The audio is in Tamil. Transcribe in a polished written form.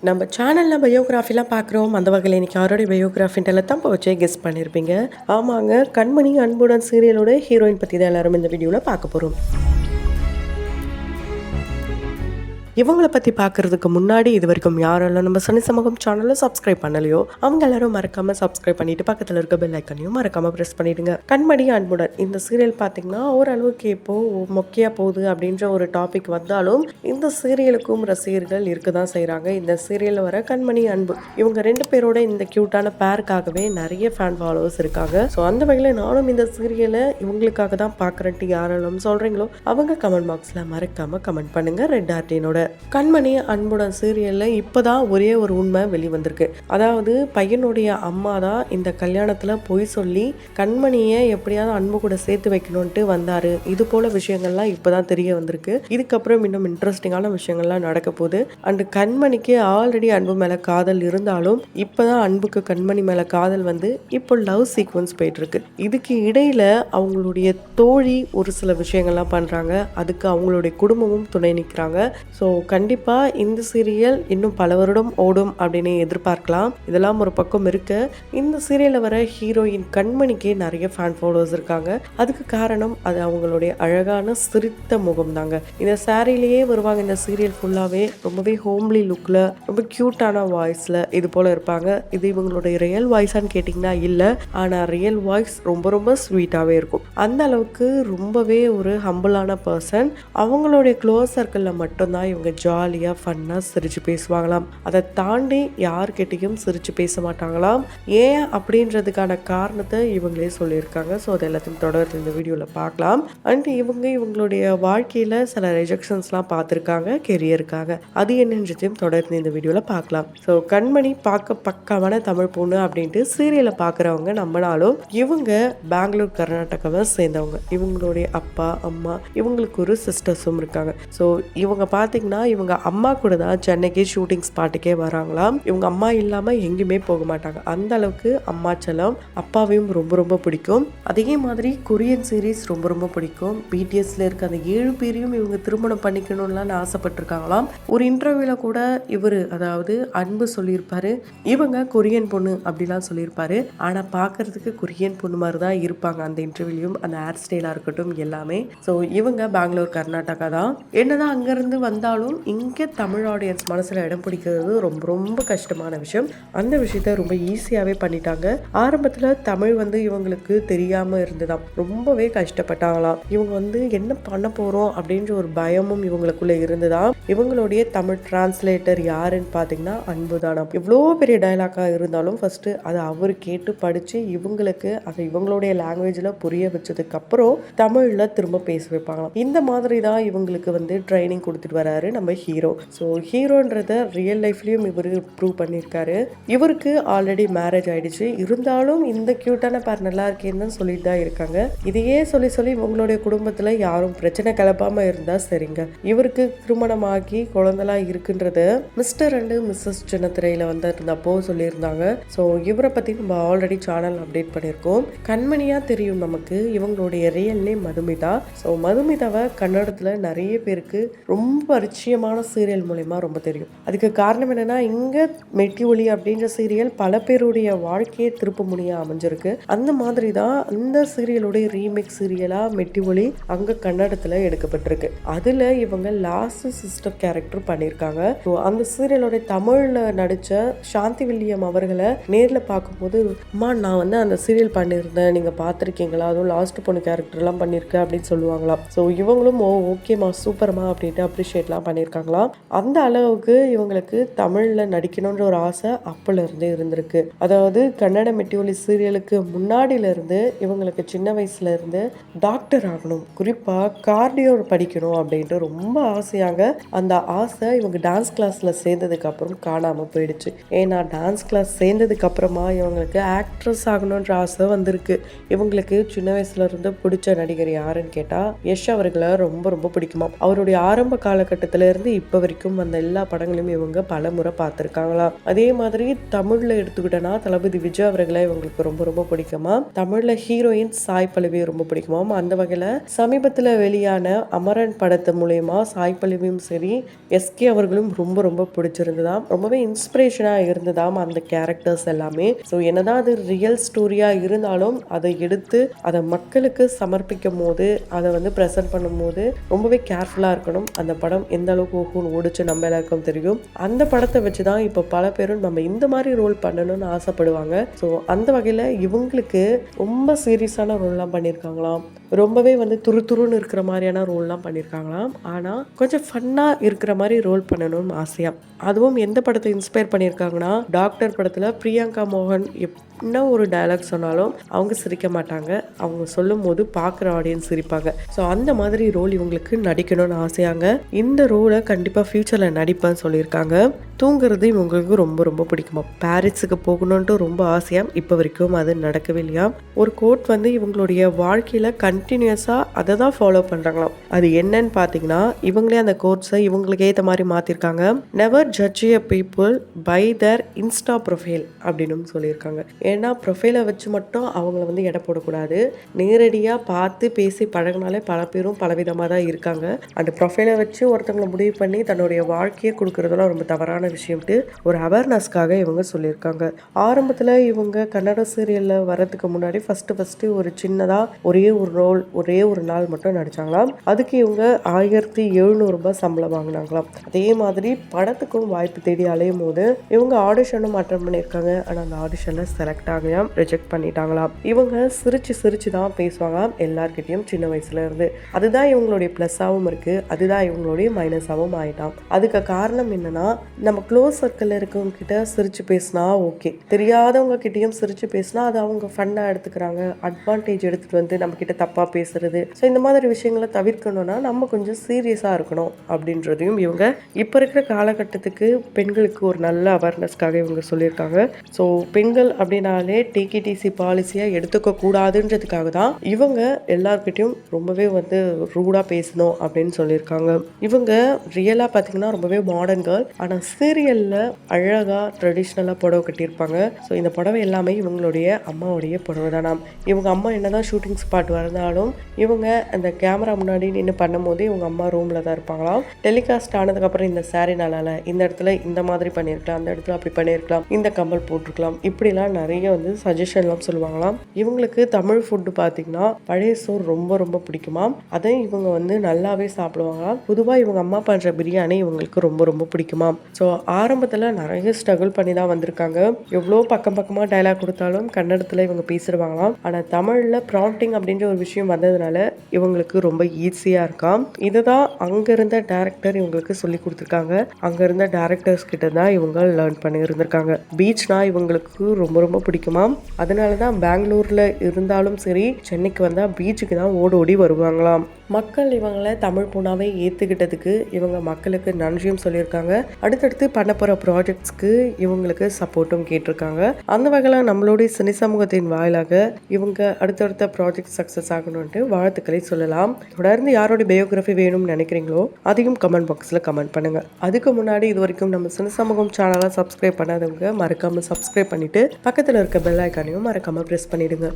நம்ம சேனலில் பயோகிராஃபிலாம் பார்க்குறோம். அந்த வகையில் இன்றைக்கி யாரோடைய பயோகிராஃபின்ட்டு தம்ப வச்சே கெஸ் பண்ணியிருப்பீங்க. ஆமாங்க, கண்மணி அன்புடன் சீரியலோட ஹீரோயின் பற்றி தான் எல்லாரும் இந்த வீடியோவில் பார்க்க போகிறோம். இவங்களை பற்றி பார்க்குறதுக்கு முன்னாடி இது வரைக்கும் யாரெல்லாம் நம்ம சனி சமூகம் சேனலில் சப்ஸ்கிரைப் பண்ணலையோ அவங்க எல்லாரும் மறக்காமல் சப்ஸ்கிரைப் பண்ணிட்டு பக்கத்தில் இருக்க பெல் ஐக்கனையும் மறக்காமல் ப்ரெஸ் பண்ணிடுங்க. கண்மணி அன்புடன் இந்த சீரியல் பார்த்தீங்கன்னா ஓரளவுக்கு இப்போது மொக்கையாக போகுது அப்படின்ற ஒரு டாபிக் வந்தாலும் இந்த சீரியலுக்கும் ரசிகர்கள் இருக்க தான் செய்கிறாங்க. இந்த சீரியலில் வர கண்மணி அன்பு இவங்க ரெண்டு பேரோட இந்த க்யூட்டான பேருக்காகவே நிறைய ஃபேன் ஃபாலோவர்ஸ் இருக்காங்க. ஸோ அந்த வகையில் நானும் இந்த சீரியலை இவங்களுக்காக தான் பார்க்குறேன்ட்டு யாரெல்லாம் சொல்கிறீங்களோ அவங்க கமெண்ட் பாக்ஸில் மறக்காமல் கமெண்ட் பண்ணுங்கள். ரெட் ஆர்டினோட கண்மணி அன்புடன் சீரியலில் இப்போதான் ஒரே ஒரு உண்மை வெளிவந்திருக்கு. அதாவது பையனுடைய அம்மா தான் இந்த கல்யாணத்தில் பொய் சொல்லி கண்மணியை எப்படியாவது அன்பு கூட சேர்த்து வைக்கணும்ட்டு வந்தார். இது போல விஷயங்கள்லாம் இப்போதான் தெரிய வந்திருக்கு. இதுக்கப்புறம் இன்னும் இன்ட்ரெஸ்டிங்கான விஷயங்கள்லாம் நடக்க போகுது. அண்டு கண்மணிக்கு ஆல்ரெடி அன்பு மேலே காதல் இருந்தாலும் இப்போதான் அன்புக்கு கண்மணி மேலே காதல் வந்து இப்போ லவ் சீக்வன்ஸ் போயிட்டு இருக்கு. இதுக்கு இடையில அவங்களுடைய தோழி ஒரு சில விஷயங்கள்லாம் பண்ணுறாங்க. அதுக்கு அவங்களுடைய குடும்பமும் துணை நிற்கிறாங்க. ஸோ கண்டிப்பாக இந்த சீரியல் இன்னும் பல வருடம் ஓடும் அப்படின்னு எதிர்பார்க்கலாம். இதெல்லாம் ஒரு பக்கம் இருக்கு. இந்த சீரியலில் வர ஹீரோயின் கண்மணிக்கு நிறைய ஃபேன் ஃபாலோவர்ஸ் இருக்காங்க. அதுக்கு காரணம் அது அவங்களுடைய அழகான சிரித்த முகம் தாங்க. இந்த சாரிலேயே வருவாங்க. இந்த சீரியல் ஃபுல்லாகவே ரொம்பவே ஹோம்லி லுக்கில் ரொம்ப க்யூட்டான வாய்ஸில் இது போல் இருப்பாங்க. இது இவங்களுடைய ரியல் வாய்ஸான்னு கேட்டிங்கன்னா இல்லை, ஆனால் ரியல் வாய்ஸ் ரொம்ப ரொம்ப ஸ்வீட்டாகவே இருக்கும். அந்த அளவுக்கு ரொம்பவே ஒரு ஹம்பிளான பர்சன். அவங்களுடைய க்ளோஸ் சர்க்கிளில் மட்டும்தான் இவங்க ஜாலியாக ஃபன்னாக சிரித்து பேசுவாங்களாம். அதை தாண்டி யார்கிட்டையும் சிரித்து பேச மாட்டாங்களாம். ஏன் அப்படின்றதுக்கான காரணத்தை இவங்களே சொல்லியிருக்காங்க. ஸோ அது எல்லாத்தையும் தொடர்ந்து இந்த வீடியோவில் பார்க்கலாம். அண்ட் இவங்களுடைய வாழ்க்கையில் சில ரிஜெக்ஷன்ஸ்லாம் பார்த்துருக்காங்க கெரியருக்காக. அது என்னன்றதையும் தொடர்ந்து இந்த வீடியோவில் பார்க்கலாம். ஸோ கண்மணி பார்க்க பக்காவான தமிழ் பொண்ணு அப்படின்ட்டு சீரியலை பார்க்குறவங்க நம்மளாலும் இவங்க பெங்களூர் கர்நாடகாவை சேர்ந்தவங்க. இவங்களுடைய அப்பா அம்மா இவங்களுக்கு ஒரு சிஸ்டர்ஸும் இருக்காங்க. ஸோ இவங்க பார்த்தீங்கன்னா இவங்க அம்மா கூட தான் சென்னைக்கு ஷூட்டிங் ஸ்பாட்டுக்கே வராங்களாம். இவங்க அம்மா இல்லாமல் எங்கேயுமே போக மாட்டாங்க. அந்த அளவுக்கு அம்மா செல்லம். அப்பாவையும் ரொம்ப ரொம்ப பிடிக்கும். அதே மாதிரி கொரியன் சீரீஸ் ரொம்ப ரொம்ப பிடிக்கும். பிடிஎஸ்ல இருக்க அந்த 7 பேரையும் இவங்க திருமணம் பண்ணிக்கணும்லாம் ஆசைப்பட்டிருக்காங்களாம். ஒரு இன்டர்வியூல கூட இவர் அதாவது அன்பு சொல்லியிருப்பாரு இவங்க கொரியன் பொண்ணு அப்படிலாம் சொல்லியிருப்பாரு. ஆனால் பார்க்கறதுக்கு கொரியன் பொண்ணு மாதிரி தான் இருப்பாங்க அந்த இன்டர்வியூலையும். அந்த ஹேர் ஸ்டைலாக இருக்கட்டும் எல்லாமே. ஸோ இவங்க பெங்களூர் கர்நாடகா தான். என்னதான் அங்கேருந்து வந்தாலும் இங்கே தமிழ் ஆடியன்ஸ் மனசில் இடம் பிடிக்கிறது ரொம்ப ரொம்ப கஷ்டமான விஷயம். அந்த விஷயத்த ரொம்ப ஈஸியாகவே பண்ணிட்டாங்க. ஆரம்பத்தில் தமிழ் இவங்களுக்கு தெரியாமல் இருந்துதான் ரொம்பவே கஷ்டப்பட்டாங்களாம். இவங்க என்ன பண்ண போகிறோம் அப்படின்ற ஒரு பயமும் இவங்களுக்குள்ளே இருந்துதான். இவங்களுடைய தமிழ் டிரான்ஸ்லேட்டர் யாருன்னு பார்த்தீங்கன்னா அன்பு தானா. இவ்வளோ பெரிய டைலாக்காக இருந்தாலும் ஃபர்ஸ்ட் அதை அவர் கேட்டு படித்து இவங்களுக்கு அதை இவங்களுடைய லாங்குவேஜில் புரிய வச்சதுக்கப்புறம் தமிழில் திரும்ப பேச வைப்பாங்களாம். இந்த மாதிரி தான் இவங்களுக்கு ட்ரைனிங் கொடுத்துட்டு வராரு நம்ம ஹீரோ. ஸோ ஹீரோன்றத ரியல் லைஃப்லேயும் இவர் ப்ரூவ் பண்ணியிருக்காரு. இவருக்கு ஆல்ரெடி மேரேஜ் ஆயிடுச்சு. இருந்தாலும் இந்த க்யூட்டான பேர் நல்லா இருக்கேன்னு தான் சொல்லிட்டு தான் இருக்காங்க. இதையே சொல்லி சொல்லி இவங்களுடைய குடும்பத்தில் யாரும் பிரச்சனை கிளப்பாமல் இருந்தால் சரிங்க. இவருக்கு திருமணமாகி குழந்தைலாம் இருக்குன்றது மிஸ்டர் அண்டு மிஸ்ஸஸ் சின்னத்திரையில் இருந்தப்போ சொல்லியிருந்தாங்க. ஸோ இவரை பற்றி நம்ம ஆல்ரெடி சேனல் அப்டேட் பண்ணியிருக்கோம். கண்மணியாக தெரியும் நமக்கு. இவங்களுடைய ரியல் நேம் மதுமிதா. ஸோ மதுமிதாவை கன்னடத்தில் நிறைய பேருக்கு ரொம்ப பரிச்சயமான சீரியல் மூலமா ரொம்ப தெரியும். அதுக்கு காரணம் என்னன்னா இங்க மெட்டி ஒளி அப்படின்ற சீரியல் பல பேருடைய வாழ்க்கையை திருப்ப முடிய அமைஞ்சிருக்கு. அந்த மாதிரி தான் இந்த சீரியலுடைய ரீமேக் சீரியலா மெட்டி ஒளி அங்க கன்னடத்துல எடுக்கப்பட்டிருக்கு. அதுல இவங்க லாஸ்ட் சிஸ்டர் கேரக்டர் பண்ணியிருக்காங்க. அந்த சீரியலோட தமிழ்ல நடிச்ச சாந்தி வில்லியம் அவர்களை நேர்ல பார்க்கும்போது அம்மா நான் அந்த சீரியல் பண்ணியிருந்தேன், நீங்க பார்த்துருக்கீங்களா, அதுவும் லாஸ்ட் பொண்ணு கேரக்டர் எல்லாம் பண்ணியிருக்கேன் அப்படின்னு சொல்லுவாங்களாம். ஸோ இவங்களும் ஓகேமா சூப்பர்மா அப்படின்ட்டு அப்ரிஷியேட்லாம் பண்ணியிருக்காங்களாம். அந்த அளவுக்கு இவங்களுக்கு தமிழில் நடிக்கணுன்ற ஒரு ஆசை அப்போலேருந்தே இருந்திருக்கு. அதாவது கன்னட மெட்டிஒலி சீரியலுக்கு முன்னாடியிலேருந்து இவங்களுக்கு சின்ன வயசுலேருந்து டாக்டர் ஆகணும், குறிப்பாக கார்டியோ படிக்கணும் அப்படின்ட்டு ரொம்ப ஆசையாங்க. அந்த ஆசை இவங்க டான்ஸ் கிளாஸில் சேர்ந்ததுக்கு அப்புறம் காணாமல் போயிடுச்சு. ஏன்னா டான்ஸ் கிளாஸ் சேர்ந்ததுக்கு அப்புறமா இவங்களுக்கு ஆக்ட்ரஸ் ஆகணுன்ற ஆசை வந்திருக்கு. இவங்களுக்கு சின்ன வயசுல இருந்து பிடிச்ச நடிகர் யாருன்னு கேட்டால் யஷ் அவர்களை ரொம்ப ரொம்ப பிடிக்குமா. அவருடைய ஆரம்ப காலகட்டத்தில் ஆரம்பத்திலேருந்து இப்போ வரைக்கும் அந்த எல்லா படங்களையும் இவங்க பல முறை பார்த்துருக்காங்களாம். அதே மாதிரி தமிழில் எடுத்துக்கிட்டோன்னா தளபதி விஜய் அவர்களை இவங்களுக்கு ரொம்ப ரொம்ப பிடிக்குமா. தமிழில் ஹீரோயின் சாய் பல்லவி ரொம்ப பிடிக்குமாம். அந்த வகையில் சமீபத்தில் வெளியான அமரன் படத்து மூலயமா சாய் பல்லவியும் சரி எஸ்கே அவர்களும் ரொம்ப ரொம்ப பிடிச்சிருந்ததாம். ரொம்பவே இன்ஸ்பிரேஷனாக இருந்ததாம் அந்த கேரக்டர்ஸ் எல்லாமே. ஸோ என்னதான் அது ரியல் ஸ்டோரியாக இருந்தாலும் அதை எடுத்து அதை மக்களுக்கு சமர்ப்பிக்கும் போது அதை வந்து ப்ரெசென்ட் பண்ணும்போது ரொம்பவே கேர்ஃபுல்லாக இருக்கணும். அந்த படம் எந்த அளவுக்கு ஓடிச்சு நம்ம எல்லாருக்கும் தெரியும். அந்த படத்தை வச்சு தான் இப்போ பல பேரும் நம்ம இந்த மாதிரி ரோல் பண்ணணும்னு ஆசைப்படுவாங்க. ஸோ அந்த வகையில் இவங்களுக்கு ரொம்ப சீரியஸான ரோல்லாம் பண்ணியிருக்காங்களாம். ரொம்பவே வந்து துருன்னு இருக்கிற மாதிரியான ரோல்லாம் பண்ணியிருக்காங்களாம். ஆனால் கொஞ்சம் ஃபன்னாக இருக்கிற மாதிரி ரோல் பண்ணணும்னு ஆசையாக. அதுவும் எந்த படத்தை இன்ஸ்பயர் பண்ணியிருக்காங்கன்னா டாக்டர் படத்தில் பிரியங்கா மோகன் என்ன ஒரு டயலாக் சொன்னாலும் அவங்க சிரிக்க மாட்டாங்க. அவங்க சொல்லும் போது பார்க்குற ஆடியன்ஸ் சிரிப்பாங்க. ஸோ அந்த மாதிரி ரோல் இவங்களுக்கு நடிக்கணும்னு ஆசையாங்க. இந்த ரோலை கண்டிப்பாக ஃப்யூச்சரில் நடிப்பேன்னு சொல்லியிருக்காங்க. தூங்குறது இவங்களுக்கு ரொம்ப ரொம்ப பிடிக்குமா. பாரிஸுக்கு போகணுன்ட்டு ரொம்ப ஆசையாக இப்போ வரைக்கும் அது நடக்கவே இல்லையா. ஒரு கோட் வந்து இவங்களுடைய வாழ்க்கையில் கண்டினியூஸாக அதை தான் ஃபாலோ பண்ணுறாங்களாம். அது என்னன்னு பார்த்தீங்கன்னா இவங்களே அந்த கோட்ஸை இவங்களுக்கு ஏற்ற மாதிரி மாற்றிருக்காங்க. Never judge a people by their insta profile அப்படின்னு சொல்லியிருக்காங்க. ஏன்னா ப்ரொஃபைலை வச்சு மட்டும் அவங்கள வந்து எடை போடக்கூடாது. நேரடியாக பார்த்து பேசி பழகினாலே பல பேரும் பலவிதமாக தான் இருக்காங்க. அந்த ப்ரொஃபைலை வச்சு ஒருத்தவங்களை முடிவு பண்ணி தன்னுடைய வாழ்க்கையை கொடுக்குறதெல்லாம் ரொம்ப தவறான விஷயம்ட்டு ஒரு அவேர்னஸ்க்காக இவங்க சொல்லியிருக்காங்க. ஆரம்பத்தில் இவங்க கன்னட சீரியலில் வரதுக்கு முன்னாடி ஃபஸ்ட்டு ஒரு சின்னதாக ஒரே ஒரு ரோல் ஒரே ஒரு நாள் மட்டும் நடித்தாங்களாம். அதுக்கு இவங்க 1700 ரூபாய் சம்பளம் வாங்கினாங்களாம். அதே மாதிரி படத்துக்கும் வாய்ப்பு தேடி அலையும் போது இவங்க ஆடிஷனும் அட்டன் பண்ணியிருக்காங்க. ஆனால் அந்த ஆடிஷனில் செலக்ட் ஆகையாம் ரிஜெக்ட் பண்ணிட்டாங்களாம். இவங்க சிரிச்சு தான் பேசுவாங்களாம் எல்லார்கிட்டையும் சின்ன வயசுல இருந்து. அதுதான் இவங்களுடைய ப்ளஸ்ஸாகவும் இருக்குது, அதுதான் இவங்களுடைய மைனஸாகவும் ஆகிட்டான். அதுக்கு காரணம் என்னன்னா நம்ம க்ளோஸ் சர்க்கிளில் இருக்கவங்க கிட்ட சிரிச்சு பேசினா ஓகே, தெரியாதவங்க கிட்டேயும் சிரிச்சு பேசினா அது அவங்க ஃபன்னாக எடுத்துக்கிறாங்க. அட்வான்டேஜ் எடுத்துகிட்டு வந்து நம்ம கிட்ட தப்பாக பேசுறது. ஸோ இந்த மாதிரி விஷயங்களை தவிர்க்கணும்னா நம்ம கொஞ்சம் சீரியஸாக இருக்கணும் அப்படின்றதையும் இவங்க இப்போ இருக்கிற காலகட்டத்துக்கு பெண்களுக்கு ஒரு நல்ல அவேர்னஸ்க்காக இவங்க சொல்லியிருக்காங்க. ஸோ பெண்கள் அப்படின்னாலே டிகிடிசி பாலிசியாக எடுத்துக்க கூடாதுன்றதுக்காக தான் இவங்க எல்லார்கிட்டையும் ரொம்பவே வந்து ரூடாக பேசணும் அப்படின்னு சொல்லியிருக்காங்க. இவங்க ரியலாக பார்த்தீங்கன்னா ரொம்பவே மாடர்ன் கேர்ள். ஆனால் சீரியலில் அழகாக ட்ரெடிஷ்னலாக புடவை கட்டியிருப்பாங்க. ஸோ இந்த புடவை எல்லாமே இவங்களுடைய அம்மாவுடைய புடவை தானாம். இவங்க அம்மா என்னதான் ஷூட்டிங் ஸ்பாட் வந்தாலும் இவங்க அந்த கேமரா முன்னாடி நின்று பண்ணும்போது இவங்க அம்மா ரூமில் தான் இருப்பாங்களாம். டெலிகாஸ்ட் ஆனதுக்கப்புறம் இந்த சாரீ நல்லா இந்த இடத்துல இந்த மாதிரி பண்ணியிருக்கலாம், அந்த இடத்துல அப்படி பண்ணியிருக்கலாம், இந்த கம்பல் போட்டிருக்கலாம், இப்படிலாம் நிறைய வந்து சஜஷன்லாம் சொல்லுவாங்களாம். இவங்களுக்கு தமிழ் ஃபுட்டு பார்த்தீங்கன்னா பழைய சோறு ரொம்ப ரொம்ப பிடிக்குமாம். அதை இவங்க வந்து நல்லாவே சாப்பிடுவாங்களாம். பொதுவாக இவங்க அம்மா பண்ணுற பிரியாணி இவங்களுக்கு ரொம்ப ரொம்ப பிடிக்குமாம். ஸோ ஆரம்பத்தில் நிறைய ஸ்ட்ரகிள் பண்ணி தான் வந்திருக்காங்க. எவ்வளோ பக்கமாக டைலாக் கொடுத்தாலும் கன்னடத்தில் இவங்க பேசிடுவாங்களாம். ஆனால் தமிழில் ப்ராம்ப்டிங் அப்படின்ற ஒரு விஷயம் வந்ததுனால இவங்களுக்கு ரொம்ப ஈஸியாக இருக்காம். இதுதான் அங்கே இருந்த டேரக்டர் இவங்களுக்கு சொல்லி கொடுத்துருக்காங்க. அங்கே இருந்த டேரக்டர்ஸ் கிட்ட தான் இவங்க லேர்ன் பண்ணி இருந்திருக்காங்க. பீச்னா இவங்களுக்கு ரொம்ப ரொம்ப பிடிக்குமாம். அதனால தான் பெங்களூரில் இருந்தாலும் சரி சென்னைக்கு வந்தால் பீச்சுக்கு தான் ஓடி வருவாங்களாம். மக்கள் இவங்களை தமிழ் பொண்ணாவே ஏற்றுக்கிட்டதுக்கு இவங்க மக்களுக்கு நன்றியும் சொல்லியிருக்காங்க. அடுத்தடுத்து பண்ண போகிற ப்ராஜெக்ட்ஸ்க்கு இவங்களுக்கு சப்போர்ட்டும் கேட்டிருக்காங்க. அந்த வகையில் நம்மளுடைய சினி சமூகத்தின் வாயிலாக இவங்க அடுத்தடுத்த ப்ராஜெக்ட் சக்ஸஸ் ஆகணும்ட்டு வாழ்த்துக்களை சொல்லலாம். தொடர்ந்து யாரோட பயோகிராஃபி வேணும்னு நினைக்கிறீங்களோ அதையும் கமெண்ட் பாக்ஸில் கமெண்ட் பண்ணுங்க. அதுக்கு முன்னாடி இது வரைக்கும் நம்ம சினி சமூகம் சேனலை சப்ஸ்கிரைப் பண்ணாதவங்க மறக்காமல் சப்ஸ்கிரைப் பண்ணிட்டு பக்கத்தில் இருக்க பெல் ஐக்கானையும் மறக்காமல் ப்ரெஸ் பண்ணிடுங்க.